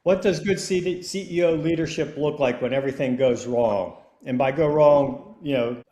What does good CEO leadership look like when everything goes wrong? And by go wrong,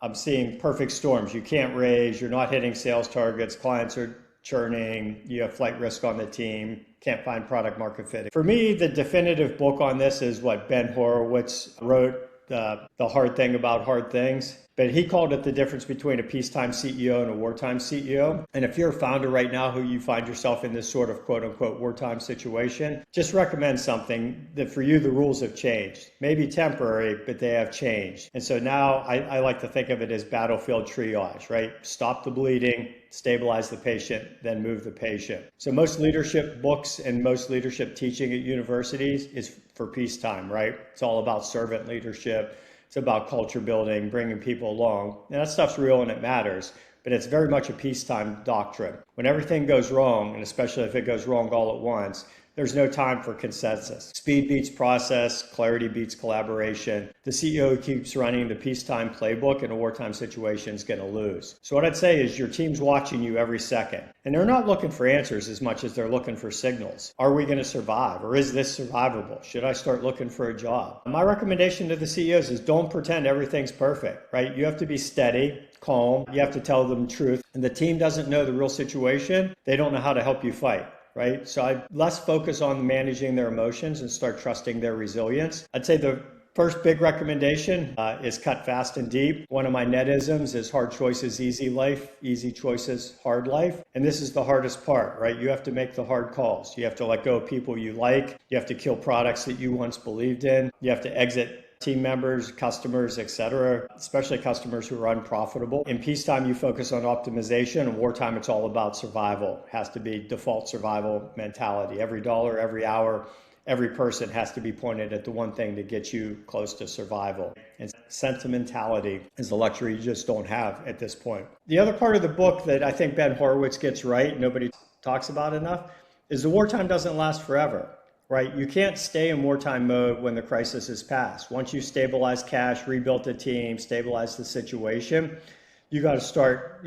I'm seeing perfect storms. You can't raise, you're not hitting sales targets, clients are churning, you have flight risk on the team, can't find product market fit. For me, the definitive book on this is what Ben Horowitz wrote, The Hard Thing About Hard Things. But he called it the difference between a peacetime CEO and a wartime CEO. And if you're a founder right now who you find yourself in this sort of quote unquote wartime situation, just recommend something that for you the rules have changed. Maybe temporary, but they have changed. And so now I like to think of it as battlefield triage, right? Stop the bleeding, stabilize the patient, then move the patient. So most leadership books and most leadership teaching at universities is for peacetime, right? It's all about servant leadership. It's about culture building, bringing people along. And that stuff's real and it matters, but it's very much a peacetime doctrine. When everything goes wrong, and especially if it goes wrong all at once, there's no time for consensus. Speed beats process, clarity beats collaboration. The CEO who keeps running the peacetime playbook in a wartime situation is going to lose. So what I'd say is your team's watching you every second. And they're not looking for answers as much as they're looking for signals. Are we going to survive? Or is this survivable? Should I start looking for a job? My recommendation to the CEOs is don't pretend everything's perfect, right? You have to be steady, calm. You have to tell them the truth. And the team doesn't know the real situation. They don't know how to help you fight. Right? So I'd less focus on managing their emotions and start trusting their resilience. I'd say the first big recommendation is cut fast and deep. One of my Nedisms is hard choices, easy life, easy choices, hard life. And this is the hardest part, right? You have to make the hard calls. You have to let go of people you like. You have to kill products that you once believed in. You have to exit team members, customers, etc., especially customers who are unprofitable. In peacetime, you focus on optimization. In wartime, it's all about survival. It has to be default survival mentality. Every dollar, every hour, every person has to be pointed at the one thing that gets you close to survival. And sentimentality is a luxury you just don't have at this point. The other part of the book that I think Ben Horowitz gets right, nobody talks about enough, is the wartime doesn't last forever. Right? You can't stay in wartime mode when the crisis is past. Once you stabilize cash, rebuilt the team, stabilize the situation, you got to start,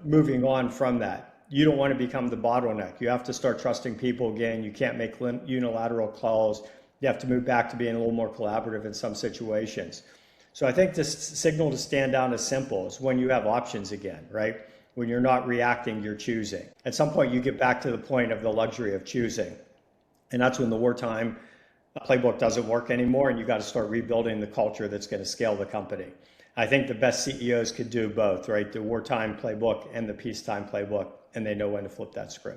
moving on from that. You don't want to become the bottleneck. You have to start trusting people again. You can't make unilateral calls. You have to move back to being a little more collaborative in some situations. So I think this signal to stand down is simple. It's when you have options again, right? When you're not reacting, you're choosing. At some point, you get back to the point of the luxury of choosing. And that's when the wartime playbook doesn't work anymore, and you got to start rebuilding the culture that's going to scale the company. I think the best CEOs could do both, right? The wartime playbook and the peacetime playbook, and they know when to flip that script.